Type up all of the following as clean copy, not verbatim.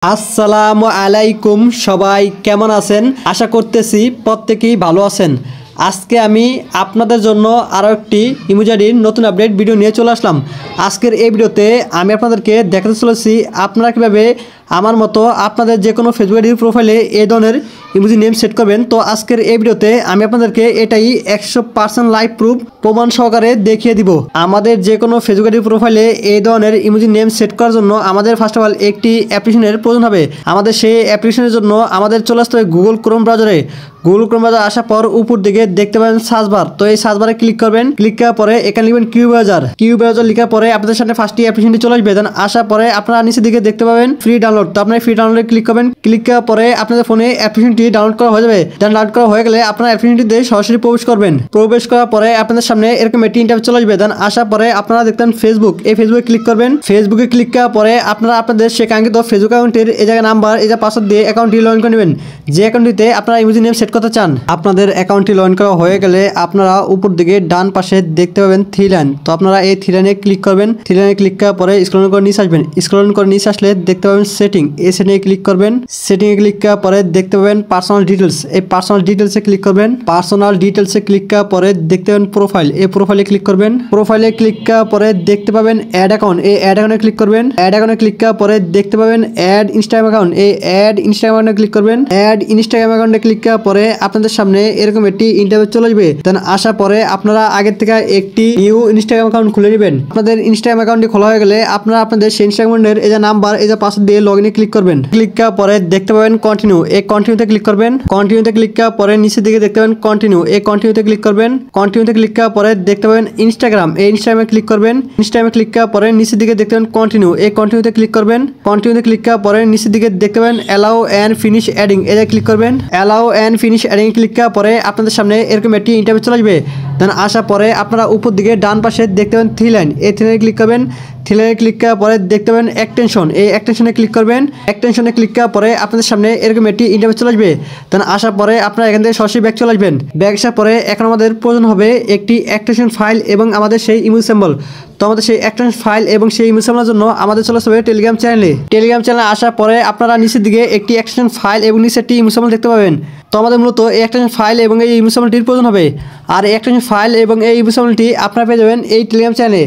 আসসালামু আলাইকুম সবাই কেমন আছেন? আশা করতেছি প্রত্যেকেই ভালো আছেন। আজকে আমি আপনাদের জন্য আরও একটি ইমোজির নতুন আপডেট ভিডিও নিয়ে চলে আসলাম। আজকের এই ভিডিওতে আমি আপনাদেরকে দেখাতে চলেছি আপনারা কীভাবে আমার মতো আপনাদের যে কোনো ফেসবুক আইডির প্রোফাইলে এই ধরনের ইমোজি নেম সেট করবেন। তো আজকের এই ভিডিওতে আমি আপনাদেরকে এটাই 100% লাইভ প্রুফ প্রমাণ সহকারে দেখিয়ে দিব। আমাদের যে কোনো ফেসবুক আইডির প্রোফাইলে এই ধরনের ইমোজি নেম সেট করার জন্য আমাদের ফার্স্ট অফ অল একটি অ্যাপ্লিকেশনের প্রয়োজন হবে। আমাদের সেই অ্যাপ্লিকেশনের জন্য আমাদের চলে আসতে হবে গুগল ক্রোম ব্রাউজারে। গুগল ক্রোম ব্রাউজার আসার পর উপর দিকে দেখতে পাবেন সার্চ বার। তো এই সার্চ বারে ক্লিক করবেন। ক্লিক করার পরে এখানে লিখবেন কিউ ব্রাউজার লেখার পরে আপনাদের সামনে ফার্স্টই অ্যাপ্লিকেশনটি চলে আসবে। দেন আসার পরে আপনারা নিচের দিকে দেখতে পাবেন ফ্রি ডাউনলোড। তো আপনারা ফ্রি ডাউনলোডে ক্লিক করবেন। ক্লিক করার পরে আপনাদের ফোনে অ্যাপ্লিকেশনটি ডাউনলোড করা হয়ে যাবে। দেন ডাউনলোড করা হয়ে গেলে আপনারা অ্যাপ্লিকেশনটিতে সরাসরি প্রবেশ করবেন। প্রবেশ করার পরে আপনাদের সামনে এরকম একটি ইন্টারফেস চলে আসবে। দেন আসার পরে আপনারা দেখতেন ফেসবুক। এই ফেসবুকে ক্লিক করবেন। ফেসবুকে ক্লিক করার পরে আপনারা আপনাদের সে কাঙ্ক্ষিত ফেসবুক অ্যাকাউন্টের এই জায়গায় নাম্বার এই জায়গায় পাসওয়ার্ড দিয়ে অ্যাকাউন্টটি লগ ইন করে নেবেন। যে অ্যাকাউন্টটিতে আপনারা ইমোজি নেম সেট করতে চান। আপনাদের অ্যাকাউন্টটি লগ ইন করা হয়ে গেলে আপনারা উপর দিকে ডান পাশে দেখতে পাবেন থ্রি লাইন। তো আপনারা এই থ্রি লাইনে ক্লিক করবেন। থ্রি লাইনে ক্লিক করার পরে স্ক্রল করে নিচে আসবেন। স্ক্রল করে নিচে আসলে দেখতে পাবেন সেটিং। এই সেটিংয়ে ক্লিক করবেন। সেটিংয়ে ক্লিক করার পরে দেখতে পাবেন পার্সোনাল ডিটেলস। এই পার্সোনাল ডিটেলসে ক্লিক করবেন। পার্সোনাল ডিটেলসে ক্লিক করার পরে দেখতে পাবেন প্রোফাইল। এই প্রোফাইলে ক্লিক করবেন। প্রোফাইলে ক্লিক করার পরে দেখতে পাবেন অ্যাড অ্যাকাউন্ট। এই অ্যাড অ্যাকাউন্টে ক্লিক করবেন। অ্যাড অ্যাকাউন্টে ক্লিক করার পরে দেখতে পাবেন অ্যাড ইনস্টাগ্রাম অ্যাকাউন্ট। এই অ্যাড ইনস্টাগ্রাম অ্যাকাউন্টে ক্লিক করবেন। অ্যাড ইনস্টাগ্রাম অ্যাকাউন্টে ক্লিক করার পরে আপনাদের সামনে এরকম একটি ইন্টারফেস চলে আসবে। দেন আসার পরে আপনারা আগের থেকে একটি নিউ ইনস্টাগ্রাম অ্যাকাউন্ট খুলে নেবেন। আপনাদের ইনস্টাগ্রাম অ্যাকাউন্টটি খোলা হয়ে গেলে আপনারা আপনাদের সেই ইনস্টাগ্রামের এই যে নাম্বার এই যে পাসওয়ার্ড দিয়ে লগ ইনে ক্লিক করবেন। ক্লিক করার পরে দেখতে পাবেন কন্টিনিউ। এই কন্টিনিউতে ক্লিক করবেন। কন্টিনিউতে ক্লিক করার পরে নিচের দিকে দেখতে পাবেন কন্টিনিউ। এই কন্টিনিউতে ক্লিক করবেন। কন্টিনিউতে ক্লিক করার পরে দেখতে পাবেন ইনস্টাগ্রাম। এই ইনস্টাগ্রামে ক্লিক করবেন। ইনস্টাগ্রামে ক্লিক করার পরে নিচের দিকে দেখতে পাবেন কন্টিনিউ। এই কন্টিনিউতে ক্লিক করবেন। কন্টিনিউতে ক্লিক করার পরে নিচের দিকে দেখতে পাবেন অ্যালাউ অ্যান্ড ফিনিশ অ্যাডিং। এই যে ক্লিক করবেন। Allow and finish adding click করার পরে আপনাদের সামনে এরকম একটি ইন্টারফেস চলে আসবে। দেন আসার পরে আপনারা উপর দিকে ডান পাশে দেখতে পাবেন থ্রি লাইন। এই থ্রি লাইনে ক্লিক করবেন। থ্রি লাইনে ক্লিক করার পরে দেখতে পাবেন এক্সটেনশন। এই এক্সটেনশনে ক্লিক করবেন। এক্সটেনশনে ক্লিক করার পরে আপনাদের সামনে এরকম একটি ইন্টারফেস চলে আসবে। দেন আসার পরে আপনারা এখান থেকে সরাসরি ব্যাক চলে আসবেন। ব্যাক আসার পরে এখন আমাদের প্রয়োজন হবে একটি এক্সটেনশন ফাইল এবং আমাদের সেই ইমেজ সিম্বল। তো আমাদের সেই এক্সটেনশন ফাইল এবং সেই ইমেজ সিম্বলের জন্য আমাদের চলে আসবে টেলিগ্রাম চ্যানেলে। টেলিগ্রাম চ্যানেলে আসার পরে আপনারা নিচের দিকে একটি এক্সটেনশন ফাইল এবং নিচে একটি ইমেজ সিম্বল দেখতে পাবেন। তো আমাদের মূলত এই এক্সটেনশন ফাইল এবং এই ইমেজ সিম্বলটির প্রয়োজন হবে। আর এই এক্সটেনশন ফাইল এবং এই ইমেজ সিম্বলটি আপনারা পেয়ে যাবেন এই টেলিগ্রাম চ্যানেলে।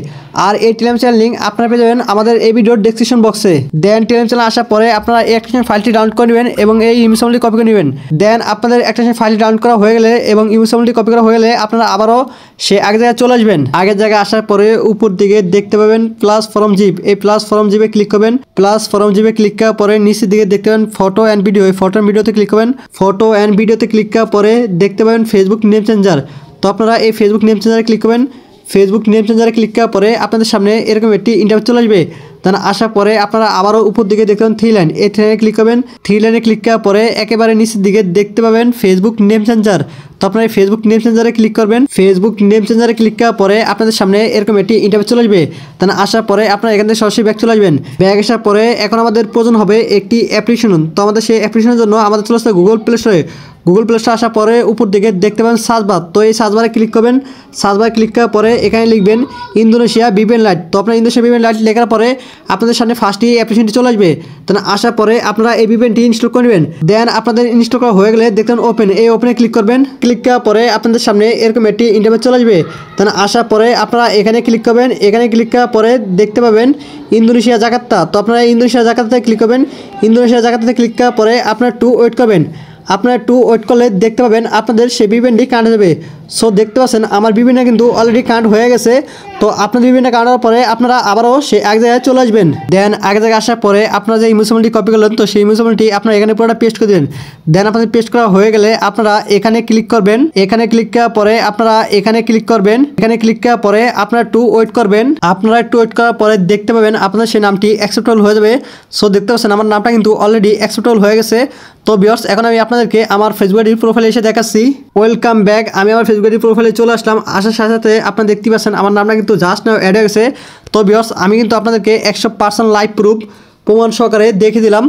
আর এই টেলিগ্রাম চ্যানেল লিঙ্ক আপনারা পেয়ে যাবেন আমাদের এই ভিডিওর ডেসক্রিপশন বক্সে। দেন টেলিগ্রাম চ্যানেলে আসার পরে আপনারা এই এক্সটেনশন ফাইলটি ডাউনলোড করে নেবেন এবং এই ইমেজ সিম্বলটি কপি করে নেবেন। দেন আপনাদের এক্সটেনশন ফাইলটি ডাউনলোড করা হয়ে গেলে এবং ইমেজ সিম্বলটি কপি করা হয়ে গেলে আপনারা আবারও সে আগের জায়গায় চলে আসবেন। আগের জায়গায় আসার পরে উপর দিকে দেখতে পাবেন প্লাস ফ্রম জিপ। এই প্লাস ফ্রম জিপে ক্লিক করবেন। প্লাস ফ্রম জিপে ক্লিক করার পরে নিচের দিকে দেখতে পাবেন ফটো অ্যান্ড ভিডিও। এই ফটো অ্যান্ড ভিডিওতে ক্লিক করবেন। ফটো অ্যান্ড ভিডিওতে ক্লিক করার পরে দেখতে পাবেন ফেসবুক নেম চেঞ্জার। তো আপনারা এই ফেসবুক নেম চেঞ্জারে ক্লিক করবেন। ফেসবুক নেম চেঞ্জারে ক্লিক করার পরে আপনাদের সামনে এরকম একটি ইন্টারফেস চলে আসবে। দেন আসার পরে আপনারা আবারও উপর দিকে দেখতে পাবেন থ্রি লাইন। এই থ্রি লাইনে ক্লিক করবেন। থ্রি লাইনে ক্লিক করার পরে একেবারে নিচের দিকে দেখতে পাবেন ফেসবুক নেম চেঞ্জার। তো আপনারা ফেসবুক নেম চেঞ্জারে ক্লিক করবেন। ফেসবুক নেম চেঞ্জারে ক্লিক করার পরে আপনাদের সামনে এরকম একটি ইন্টারফেস চলে আসবে। দেন আসার পরে আপনারা এখান থেকে সরাসরি ব্যাক চলে আসবেন। ব্যাক আসার পরে এখন আমাদের প্রয়োজন হবে একটি অ্যাপ্লিকেশন। তো আমাদের সেই অ্যাপ্লিকেশনের জন্য আমাদের চলে আসবে গুগল প্লে স্টোরে। গুগল প্লে স্টোরে আসার পরে উপর দিকে দেখতে পাবেন সার্চ বার। তো এই সার্চ বারে ক্লিক করবেন। সার্চ বারে ক্লিক করার পরে এখানে লিখবেন ইন্দোনেশিয়া ভিপিএন লাইট। তো আপনার ইন্দোনেশিয়া ভিপিএন লাইট লেখার পরে আপনাদের সামনে ফার্স্টই এই অ্যাপ্লিকেশনটি চলে আসবে। দেন আসার পরে আপনারা এই ভিপিএনটি ইনস্টল করে নেবেন। দেন আপনাদের ইনস্টল করা হয়ে গেলে দেখবেন ওপেন। এই ওপেনে ক্লিক করবেন। ক্লিক করার পরে আপনাদের সামনে এরকম একটি ইন্টারফেস চলে আসবে। দেন আসার পরে আপনারা এখানে ক্লিক করবেন। এখানে ক্লিক করার পরে দেখতে পাবেন ইন্দোনেশিয়া জাকার্তা। তো আপনারা ইন্দোনেশিয়া জাকার্তাতে ক্লিক করবেন। ইন্দোনেশিয়া জাকার্তাতে ক্লিক করার পরে আপনারা একটু ওয়েট করবেন। আপনারা একটু ওয়েট করলে দেখতে পাবেন আপনাদের সেই ভিপিএনটি কানেক্ট যাবে। সো দেখতে পাচ্ছেন আমার ভিপিএনটা কিন্তু অলরেডি কানেক্ট হয়ে গেছে। তো আপনাদের ভিপিএনটা কানেক্ট হওয়ার পরে আপনারা আবারও সেই এক জায়গায় চলে আসবেন। দেন এক জায়গায় আসার পরে আপনারা যে ইমেজ সিম্বলটি কপি করলেন তো সেই ইমেজ সিম্বলটি আপনারা এখানে পুরোটা পেস্ট করে দেবেন। দেন আপনাদের পেস্ট করা হয়ে গেলে আপনারা এখানে ক্লিক করবেন। এখানে ক্লিক করার পরে আপনারা এখানে ক্লিক করবেন। এখানে ক্লিক করার পরে আপনারা একটু ওয়েট করবেন। আপনারা একটু ওয়েট করার পরে দেখতে পাবেন আপনাদের সেই নামটি অ্যাকসেপ্টেবল হয়ে যাবে। সো দেখতে পাচ্ছেন আমার নামটা কিন্তু অলরেডি অ্যাকসেপ্টেবল হয়ে গেছে। তো ভিউয়ার্স এখন আমি আপনাদেরকে আমার ফেসবুক আইডির প্রোফাইলে এসে দেখাচ্ছি। Welcome back. আমি আমার ফেসবুক আইডির প্রোফাইলে চলে আসলাম। আসার সাথে সাথে আপনারা দেখতে পাচ্ছেন আমার নামটা কিন্তু জাস্ট নাও অ্যাড হয়ে গেছে। তো ভিউয়ার্স আমি কিন্তু আপনাদেরকে 100% লাইভ প্রুফ প্রমাণ সহকারে দেখিয়ে দিলাম।